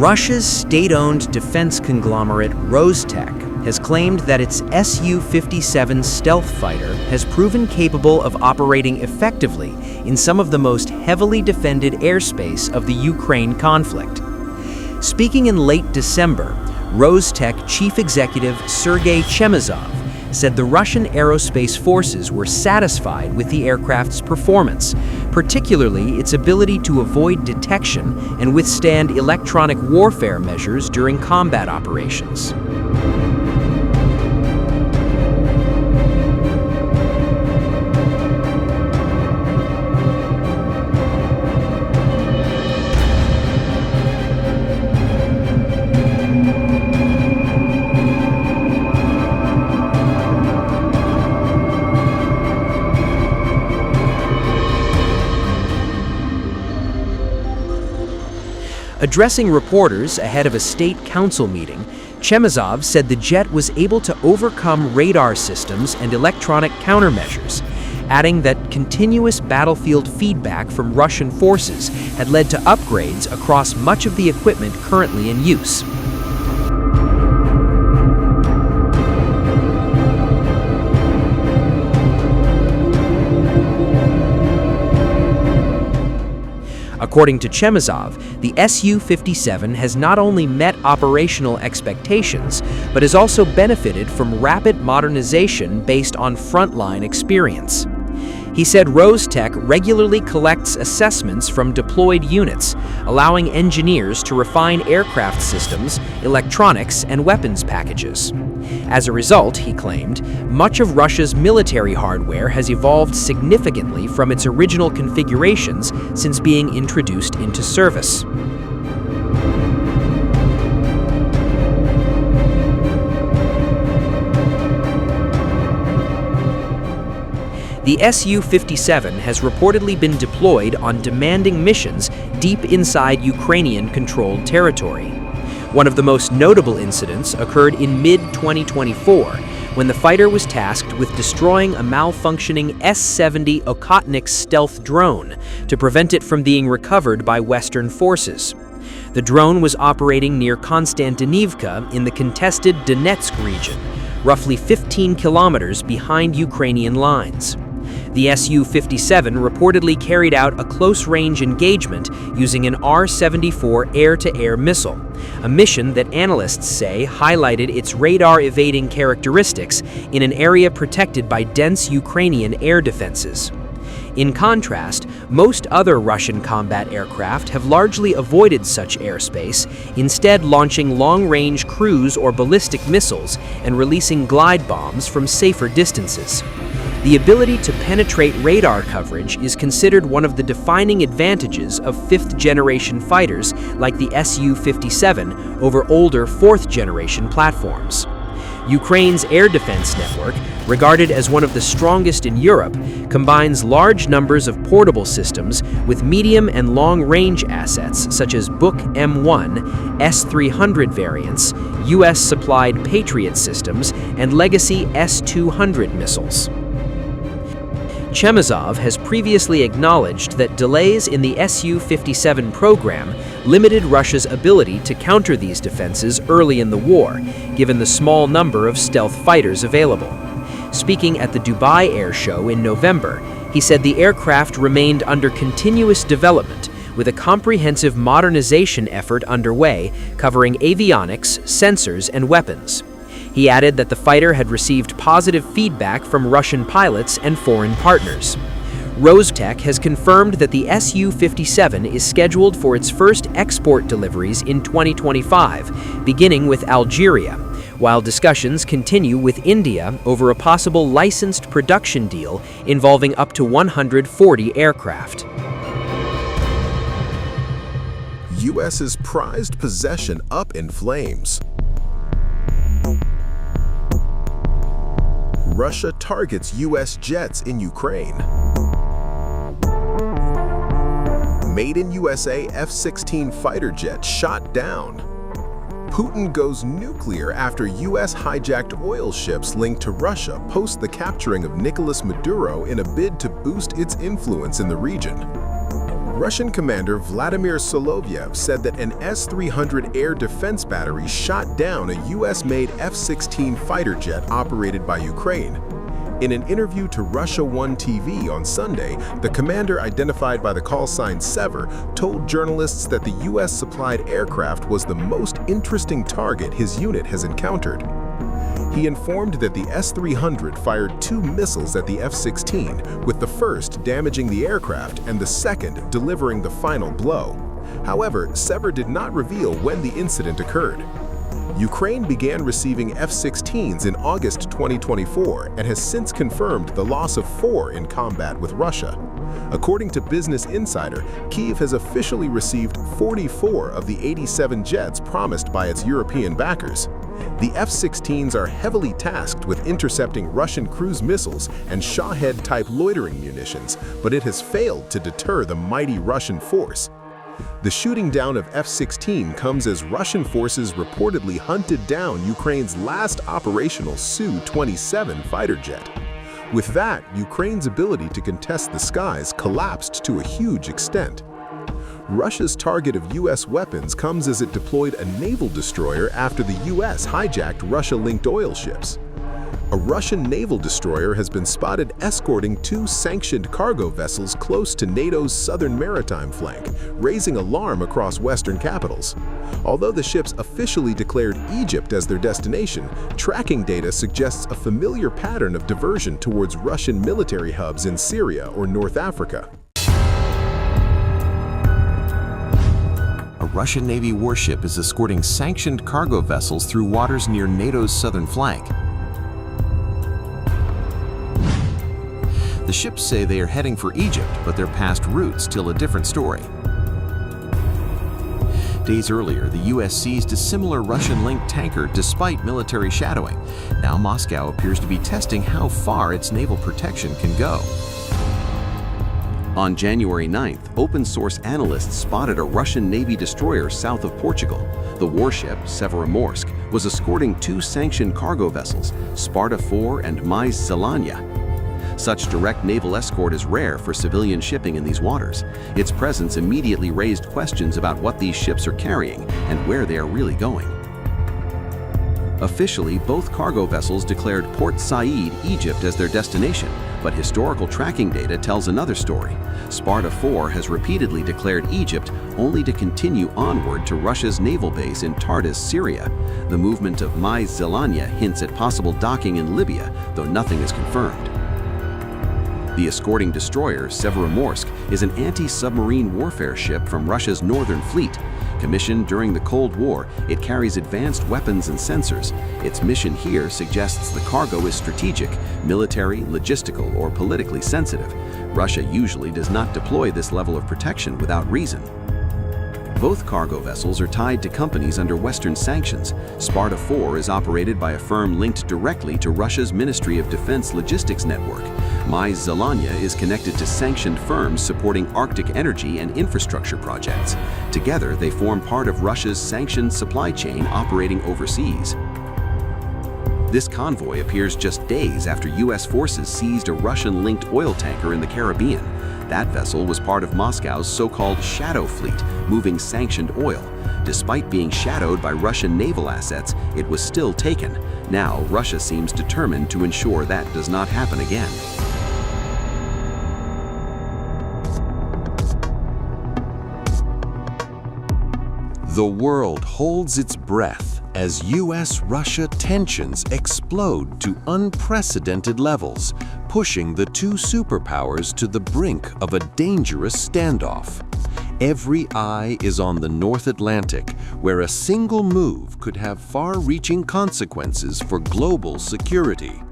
Russia's state-owned defense conglomerate Rostec has claimed that its Su-57 stealth fighter has proven capable of operating effectively in some of the most heavily defended airspace of the Ukraine conflict. Speaking in late December, Rostec chief executive Sergei Chemezov said the Russian aerospace forces were satisfied with the aircraft's performance, particularly its ability to avoid detection and withstand electronic warfare measures during combat operations. Addressing reporters ahead of a state council meeting, Chemezov said the jet was able to overcome radar systems and electronic countermeasures, adding that continuous battlefield feedback from Russian forces had led to upgrades across much of the equipment currently in use. According to Chemezov, the Su-57 has not only met operational expectations, but has also benefited from rapid modernization based on frontline experience. He said Rostec regularly collects assessments from deployed units, allowing engineers to refine aircraft systems, electronics, and weapons packages. As a result, he claimed, much of Russia's military hardware has evolved significantly from its original configurations since being introduced into service. The Su-57 has reportedly been deployed on demanding missions deep inside Ukrainian-controlled territory. One of the most notable incidents occurred in mid-2024, when the fighter was tasked with destroying a malfunctioning S-70 Okhotnik stealth drone to prevent it from being recovered by Western forces. The drone was operating near Konstantinivka in the contested Donetsk region, roughly 15 kilometers behind Ukrainian lines. The Su-57 reportedly carried out a close-range engagement using an R-74 air-to-air missile, a mission that analysts say highlighted its radar-evading characteristics in an area protected by dense Ukrainian air defenses. In contrast, most other Russian combat aircraft have largely avoided such airspace, instead launching long-range cruise or ballistic missiles and releasing glide bombs from safer distances. The ability to penetrate radar coverage is considered one of the defining advantages of fifth-generation fighters like the Su-57 over older fourth-generation platforms. Ukraine's air defense network, regarded as one of the strongest in Europe, combines large numbers of portable systems with medium and long-range assets such as Buk M1, S-300 variants, US-supplied Patriot systems, and legacy S-200 missiles. Chemezov has previously acknowledged that delays in the Su-57 program limited Russia's ability to counter these defenses early in the war, given the small number of stealth fighters available. Speaking at the Dubai Air Show in November, he said the aircraft remained under continuous development, with a comprehensive modernization effort underway covering avionics, sensors, and weapons. He added that the fighter had received positive feedback from Russian pilots and foreign partners. Rostec has confirmed that the Su-57 is scheduled for its first export deliveries in 2025, beginning with Algeria, while discussions continue with India over a possible licensed production deal involving up to 140 aircraft. U.S.'s prized possession up in flames. Russia targets U.S. jets in Ukraine. Made in USA F-16 fighter jet shot down. Putin goes nuclear after U.S. hijacked oil ships linked to Russia post the capturing of Nicolas Maduro in a bid to boost its influence in the region. Russian commander Vladimir Solovyev said that an S-300 air defense battery shot down a US-made F-16 fighter jet operated by Ukraine. In an interview to Russia 1 TV on Sunday, the commander, identified by the call sign Sever, told journalists that the US-supplied aircraft was the most interesting target his unit has encountered. He informed that the S-300 fired 2 missiles at the F-16, with the first damaging the aircraft and the second delivering the final blow. However, Sever did not reveal when the incident occurred. Ukraine began receiving F-16s in August 2024 and has since confirmed the loss of 4 in combat with Russia. According to Business Insider, Kyiv has officially received 44 of the 87 jets promised by its European backers. The F-16s are heavily tasked with intercepting Russian cruise missiles and Shahed-type loitering munitions, but it has failed to deter the mighty Russian force. The shooting down of F-16 comes as Russian forces reportedly hunted down Ukraine's last operational Su-27 fighter jet. With that, Ukraine's ability to contest the skies collapsed to a huge extent. Russia's target of US weapons comes as it deployed a naval destroyer after the US hijacked Russia-linked oil ships. A Russian naval destroyer has been spotted escorting 2 sanctioned cargo vessels close to NATO's southern maritime flank, raising alarm across Western capitals. Although the ships officially declared Egypt as their destination, tracking data suggests a familiar pattern of diversion towards Russian military hubs in Syria or North Africa. A Russian Navy warship is escorting sanctioned cargo vessels through waters near NATO's southern flank. The ships say they are heading for Egypt, but their past routes tell a different story. Days earlier, the US seized a similar Russian-linked tanker despite military shadowing. Now Moscow appears to be testing how far its naval protection can go. On January 9th, open-source analysts spotted a Russian Navy destroyer south of Portugal. The warship, Severomorsk, was escorting 2 sanctioned cargo vessels, Sparta 4 and Mais Zelanya. Such direct naval escort is rare for civilian shipping in these waters. Its presence immediately raised questions about what these ships are carrying and where they are really going. Officially, both cargo vessels declared Port Said, Egypt as their destination, but historical tracking data tells another story. Sparta 4 has repeatedly declared Egypt, only to continue onward to Russia's naval base in Tartus, Syria. The movement of Mais Zelanya hints at possible docking in Libya, though nothing is confirmed. The escorting destroyer, Severomorsk, is an anti-submarine warfare ship from Russia's Northern Fleet. Commissioned during the Cold War, it carries advanced weapons and sensors. Its mission here suggests the cargo is strategic, military, logistical, or politically sensitive. Russia usually does not deploy this level of protection without reason. Both cargo vessels are tied to companies under Western sanctions. Sparta 4 is operated by a firm linked directly to Russia's Ministry of Defense logistics network. Mais Zelanya is connected to sanctioned firms supporting Arctic energy and infrastructure projects. Together, they form part of Russia's sanctioned supply chain operating overseas. This convoy appears just days after US forces seized a Russian-linked oil tanker in the Caribbean. That vessel was part of Moscow's so-called shadow fleet, moving sanctioned oil. Despite being shadowed by Russian naval assets, it was still taken. Now, Russia seems determined to ensure that does not happen again. The world holds its breath as US-Russia tensions explode to unprecedented levels, pushing the 2 superpowers to the brink of a dangerous standoff. Every eye is on the North Atlantic, where a single move could have far-reaching consequences for global security.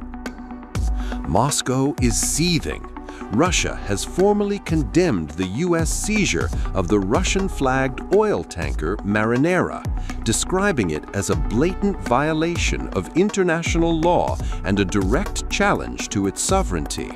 Moscow is seething. Russia has formally condemned the US seizure of the Russian-flagged oil tanker Marinera, describing it as a blatant violation of international law and a direct challenge to its sovereignty.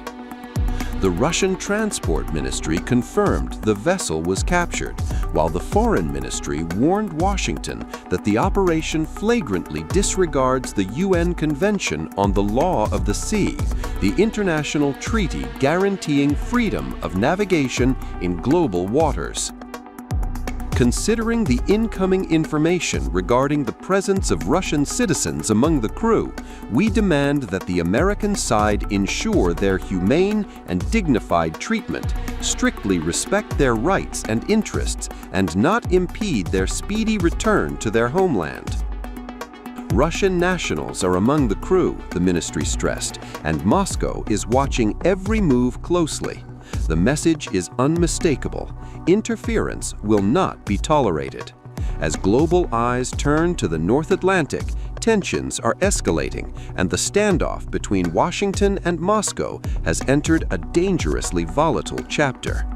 The Russian Transport Ministry confirmed the vessel was captured, while the Foreign Ministry warned Washington that the operation flagrantly disregards the UN Convention on the Law of the Sea, the international treaty guaranteeing freedom of navigation in global waters. Considering the incoming information regarding the presence of Russian citizens among the crew, we demand that the American side ensure their humane and dignified treatment, strictly respect their rights and interests, and not impede their speedy return to their homeland. Russian nationals are among the crew, the ministry stressed, and Moscow is watching every move closely. The message is unmistakable. Interference will not be tolerated. As global eyes turn to the North Atlantic, tensions are escalating, and the standoff between Washington and Moscow has entered a dangerously volatile chapter.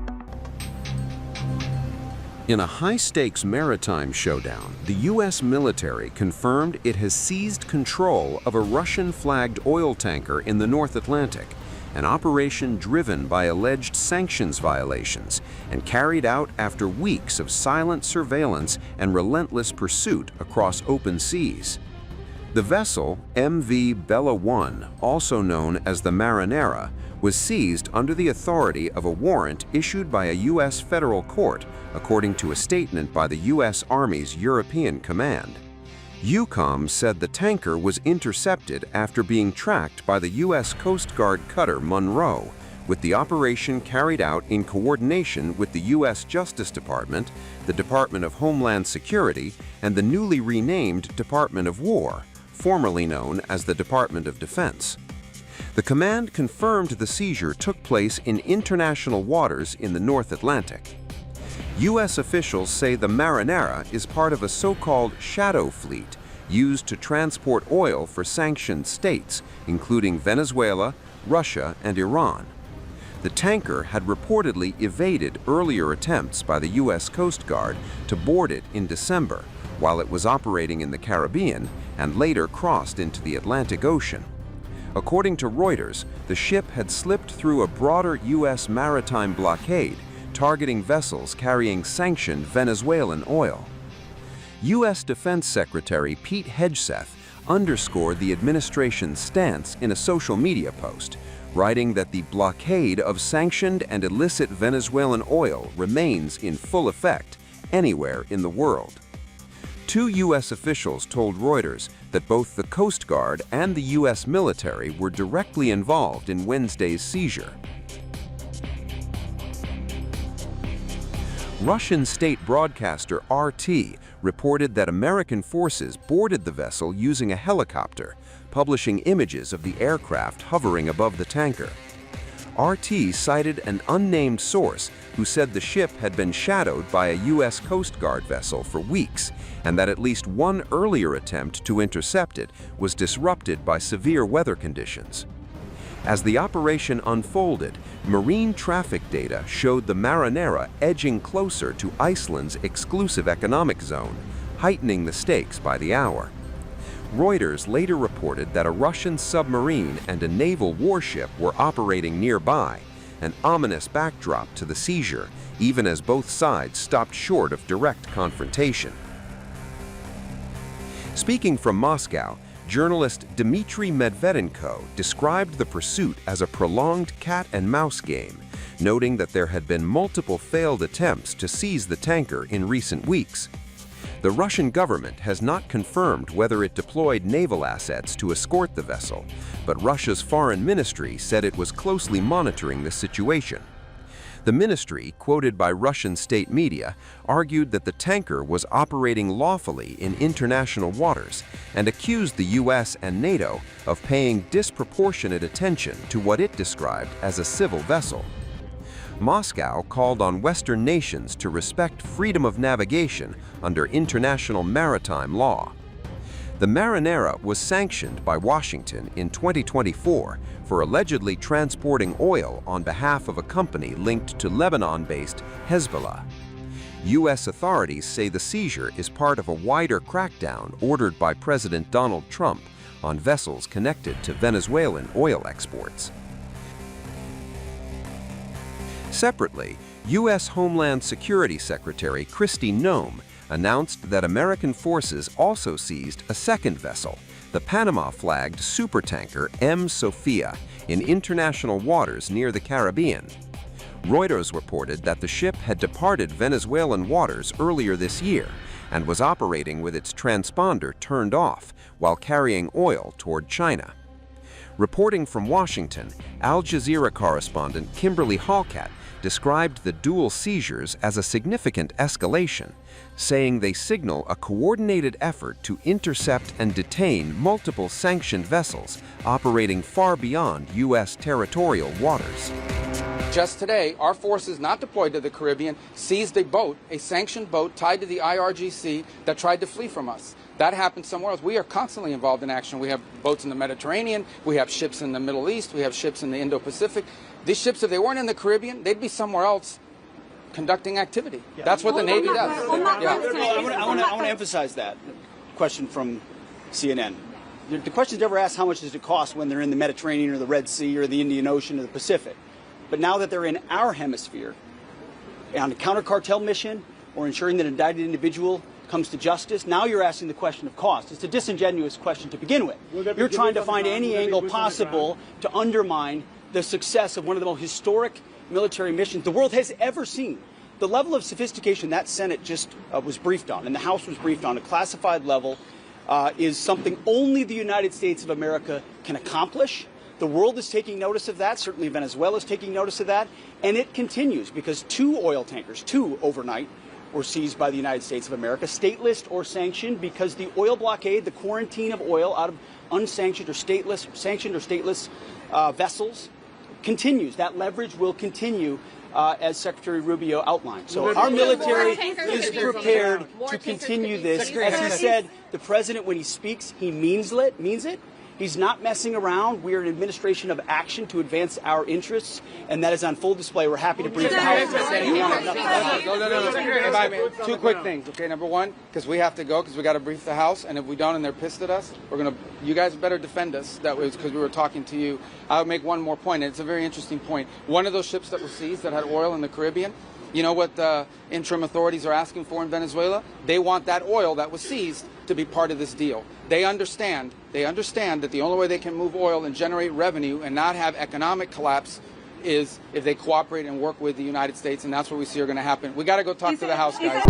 In a high-stakes maritime showdown, the U.S. military confirmed it has seized control of a Russian-flagged oil tanker in the North Atlantic, an operation driven by alleged sanctions violations and carried out after weeks of silent surveillance and relentless pursuit across open seas. The vessel, MV Bella 1, also known as the Marinera, was seized under the authority of a warrant issued by a U.S. federal court, according to a statement by the U.S. Army's European Command. EUCOM said the tanker was intercepted after being tracked by the U.S. Coast Guard cutter Monroe, with the operation carried out in coordination with the U.S. Justice Department, the Department of Homeland Security, and the newly renamed Department of War, formerly known as the Department of Defense. The command confirmed the seizure took place in international waters in the North Atlantic. U.S. officials say the Marinera is part of a so-called shadow fleet used to transport oil for sanctioned states, including Venezuela, Russia, and Iran. The tanker had reportedly evaded earlier attempts by the U.S. Coast Guard to board it in December, while it was operating in the Caribbean, and later crossed into the Atlantic Ocean. According to Reuters, the ship had slipped through a broader U.S. maritime blockade, targeting vessels carrying sanctioned Venezuelan oil. U.S. Defense Secretary Pete Hegseth underscored the administration's stance in a social media post, writing that the blockade of sanctioned and illicit Venezuelan oil remains in full effect anywhere in the world. Two U.S. officials told Reuters that both the Coast Guard and the U.S. military were directly involved in Wednesday's seizure. Russian state broadcaster RT reported that American forces boarded the vessel using a helicopter, publishing images of the aircraft hovering above the tanker. RT cited an unnamed source who said the ship had been shadowed by a U.S. Coast Guard vessel for weeks, and that at least one earlier attempt to intercept it was disrupted by severe weather conditions. As the operation unfolded, marine traffic data showed the Marinera edging closer to Iceland's exclusive economic zone, heightening the stakes by the hour. Reuters later reported that a Russian submarine and a naval warship were operating nearby, an ominous backdrop to the seizure, even as both sides stopped short of direct confrontation. Speaking from Moscow, journalist Dmitry Medvedenko described the pursuit as a prolonged cat-and-mouse game, noting that there had been multiple failed attempts to seize the tanker in recent weeks. The Russian government has not confirmed whether it deployed naval assets to escort the vessel, but Russia's foreign ministry said it was closely monitoring the situation. The ministry, quoted by Russian state media, argued that the tanker was operating lawfully in international waters and accused the US and NATO of paying disproportionate attention to what it described as a civil vessel. Moscow called on Western nations to respect freedom of navigation under international maritime law. The Marinera was sanctioned by Washington in 2024 for allegedly transporting oil on behalf of a company linked to Lebanon-based Hezbollah. U.S. authorities say the seizure is part of a wider crackdown ordered by President Donald Trump on vessels connected to Venezuelan oil exports. Separately, U.S. Homeland Security Secretary Kristi Noem announced that American forces also seized a second vessel, the Panama-flagged supertanker M. Sophia, in international waters near the Caribbean. Reuters reported that the ship had departed Venezuelan waters earlier this year and was operating with its transponder turned off while carrying oil toward China. Reporting from Washington, Al Jazeera correspondent Kimberly Hallcat described the dual seizures as a significant escalation, saying they signal a coordinated effort to intercept and detain multiple sanctioned vessels operating far beyond U.S. territorial waters. Just today, our forces not deployed to the Caribbean seized a boat, a sanctioned boat tied to the IRGC that tried to flee from us. That happened somewhere else. We are constantly involved in action. We have boats in the Mediterranean, we have ships in the Middle East, we have ships in the Indo-Pacific. These ships, if they weren't in the Caribbean, they'd be somewhere else conducting activity. Yeah. That's what the Navy does. I want to emphasize that question from CNN. The question is never asked how much does it cost when they're in the Mediterranean or the Red Sea or the Indian Ocean or the Pacific. But now that they're in our hemisphere, on a counter-cartel mission or ensuring that an indicted individual comes to justice, now you're asking the question of cost. It's a disingenuous question to begin with. You're trying to find any angle possible to undermine the success of one of the most historic military missions the world has ever seen. The level of sophistication that Senate just was briefed on and the House was briefed on, a classified level, is something only the United States of America can accomplish. The world is taking notice of that. Certainly Venezuela is taking notice of that. And it continues because two oil tankers, overnight, were seized by the United States of America, stateless or sanctioned, because the oil blockade, the quarantine of oil out of unsanctioned or sanctioned or stateless vessels continues. That leverage will continue, as Secretary Rubio outlined. So our military is prepared to continue this. As he said, the president, when he speaks, he means it. He's not messing around. We are an administration of action to advance our interests, and that is on full display. We're happy to brief the House. Two quick things, okay? Number one, because we have to go, because we got to brief the House, and if we don't and they're pissed at us, you guys better defend us. That was because we were talking to you. I would make one more point, and it's a very interesting point. One of those ships that was seized that had oil in the Caribbean, you know what the interim authorities are asking for in Venezuela? They want that oil that was seized to be part of this deal. They understand that the only way they can move oil and generate revenue and not have economic collapse is if they cooperate and work with the United States, and that's what we see are going to happen. We got to go talk to the House, guys.